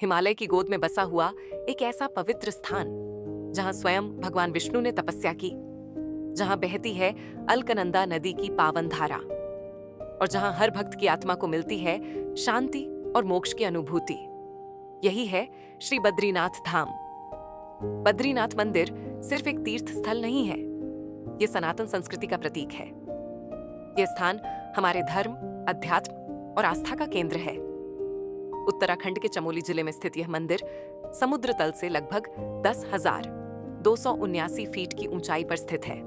हिमालय की गोद में बसा हुआ एक ऐसा पवित्र स्थान जहां स्वयं भगवान विष्णु ने तपस्या की, जहां बहती है अलकनंदा नदी की पावन धारा और जहां हर भक्त की आत्मा को मिलती है शांति और मोक्ष की अनुभूति। यही है श्री बद्रीनाथ धाम। बद्रीनाथ मंदिर सिर्फ एक तीर्थ स्थल नहीं है, यह सनातन संस्कृति का प्रतीक है। यह स्थान हमारे धर्म, अध्यात्म और आस्था का केंद्र है। उत्तराखंड के चमोली जिले में स्थित यह मंदिर समुद्र तल से लगभग 10,279 फीट की ऊंचाई पर स्थित है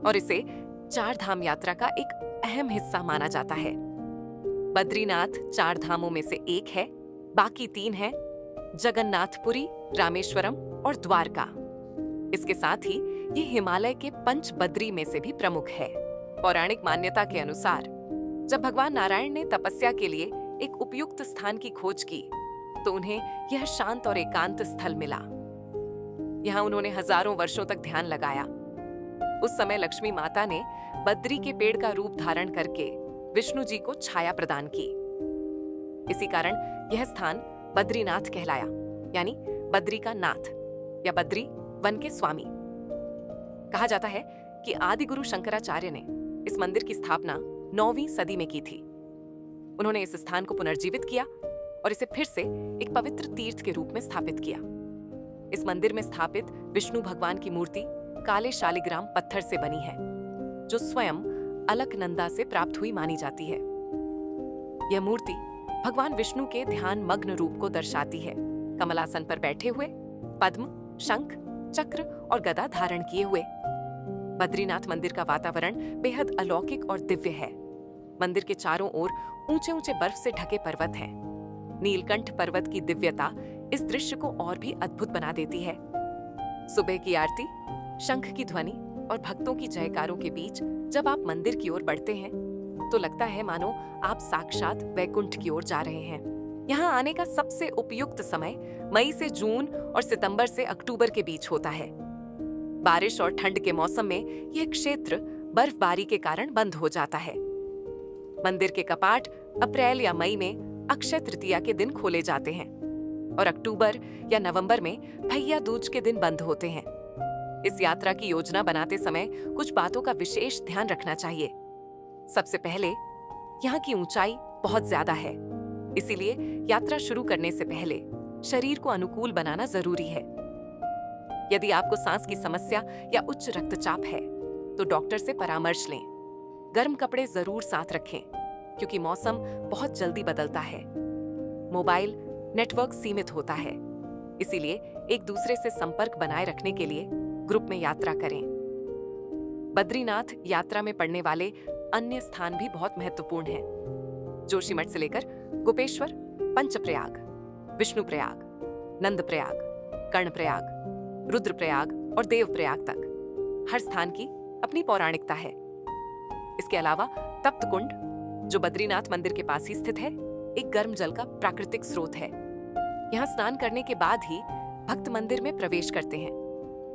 और इसे 4 धाम यात्रा का एक अहम हिस्सा माना जाता है। बद्रीनाथ 4 धामों में से एक है, बाकी 3 हैं जगन्नाथपुरी, रामेश्वरम और द्वारका। इसके साथ ही ये हिमालय के पंच बद्री में से भी प्रमुख है। पौराणिक मान्यता के अनुसार जब भगवान नारायण ने तपस्या के लिए एक उपयुक्त स्थान की खोज की तो उन्हें यह शांत और एकांत स्थल मिला। यहाँ उन्होंने हजारों वर्षों तक ध्यान लगाया। उस समय लक्ष्मी माता ने बद्री के पेड़ का रूप धारण करके विष्णु जी को छाया प्रदान की। इसी कारण यह स्थान बद्रीनाथ कहलाया, यानी बद्री का नाथ या बद्री वन के स्वामी। कहा जाता है कि आदि गुरु शंकराचार्य ने इस मंदिर की स्थापना 9वीं सदी में की थी। उन्होंने इस स्थान को पुनर्जीवित किया और इसे फिर से एक पवित्र तीर्थ के रूप में स्थापित किया। इस मंदिर में स्थापित विष्णु भगवान की मूर्ति काले शालिग्राम पत्थर से बनी है, जो स्वयं अलकनंदा से प्राप्त हुई मानी जाती है। यह मूर्ति भगवान विष्णु के ध्यान मग्न रूप को दर्शाती है, कमलासन पर बैठे हुए, पद्म, शंख, चक्र और गदा धारण किए हुए। बद्रीनाथ मंदिर का वातावरण बेहद अलौकिक और दिव्य है। मंदिर के चारों ओर ऊंचे ऊंचे बर्फ से ढके पर्वत हैं। नीलकंठ पर्वत की दिव्यता इस दृश्य को और भी अद्भुत बना देती है। सुबह की आरती, शंख की ध्वनि और भक्तों की जयकारों के बीच जब आप मंदिर की ओर बढ़ते हैं तो लगता है मानो आप साक्षात वैकुंठ की ओर जा रहे हैं। यहाँ आने का सबसे उपयुक्त समय मई से जून और सितंबर से अक्टूबर के बीच होता है। बारिश और ठंड के मौसम में यह क्षेत्र बर्फबारी के कारण बंद हो जाता है। मंदिर के कपाट अप्रैल या मई में अक्षय तृतीया के दिन खोले जाते हैं और अक्टूबर या नवंबर में भैया दूज के दिन बंद होते हैं। इस यात्रा की योजना बनाते समय कुछ बातों का विशेष ध्यान रखना चाहिए। सबसे पहले, यहाँ की ऊंचाई बहुत ज्यादा है, इसीलिए यात्रा शुरू करने से पहले शरीर को अनुकूल बनाना जरूरी है। यदि आपको सांस की समस्या या उच्च रक्तचाप है तो डॉक्टर से परामर्श लें। गर्म कपड़े जरूर साथ रखें क्योंकि मौसम बहुत जल्दी बदलता है। मोबाइल नेटवर्क सीमित होता है, इसीलिए एक दूसरे से संपर्क बनाए रखने के लिए ग्रुप में यात्रा करें। बद्रीनाथ यात्रा में पड़ने वाले अन्य स्थान भी बहुत महत्वपूर्ण हैं। जोशीमठ से लेकर गोपेश्वर, पंचप्रयाग, विष्णुप्रयाग, नंदप्रयाग, कर्णप्रयाग, रुद्रप्रयाग और देवप्रयाग तक हर स्थान की अपनी पौराणिकता है। इसके अलावा तप्त कुंड, जो बद्रीनाथ मंदिर के पास ही स्थित है, एक गर्म जल का प्राकृतिक स्रोत है। यहाँ स्नान करने के बाद ही भक्त मंदिर में प्रवेश करते हैं।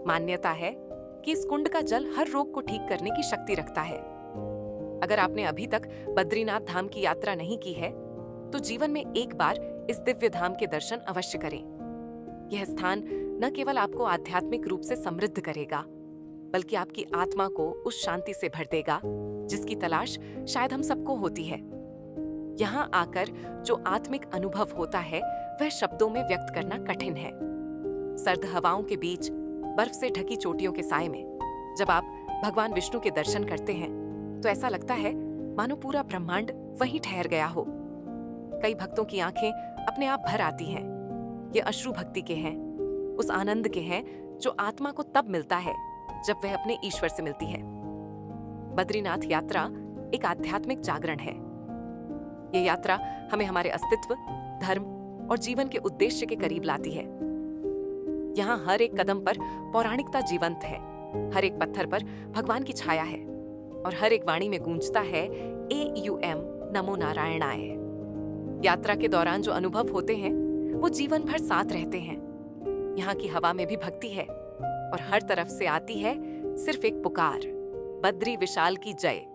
मान्यता है कि इस कुंड का जल हर रोग को ठीक करने की शक्ति रखता है। अगर आपने अभी तक बद्रीनाथ धाम की यात्रा नहीं की है तो जीवन में एक बार इस दिव्य धाम के दर्शन अवश्य करें। यह स्थान न केवल आपको आध्यात्मिक रूप से समृद्ध करेगा, बल्कि आपकी आत्मा को उस शांति से भर देगा जिसकी तलाश शायद हम सबको होती है। यहाँ आकर जो आत्मिक अनुभव होता है वह शब्दों में व्यक्त करना कठिन है। सर्द हवाओं के बीच, बर्फ से ढकी चोटियों के साए में जब आप भगवान विष्णु के दर्शन करते हैं तो ऐसा लगता है मानो पूरा ब्रह्मांड वहीं ठहर गया हो। कई भक्तों की आंखें अपने आप भर आती हैं। ये अश्रु भक्ति के हैं, उस आनंद के हैं जो आत्मा को तब मिलता है जब वह अपने ईश्वर से मिलती है। बद्रीनाथ यात्रा एक आध्यात्मिक जागरण है। यह यात्रा हमें हमारे अस्तित्व, धर्म और जीवन के उद्देश्य के करीब लाती है। यहाँ हर एक कदम पर पौराणिकता जीवंत है, हर एक पत्थर पर भगवान की छाया है और हर एक वाणी में गूंजता है AUM नमो नारायणाय। यात्रा के दौरान जो अनुभव होते हैं वो जीवन भर साथ रहते हैं। यहाँ की हवा में भी भक्ति है और हर तरफ से आती है सिर्फ एक पुकार, बद्री विशाल की जय।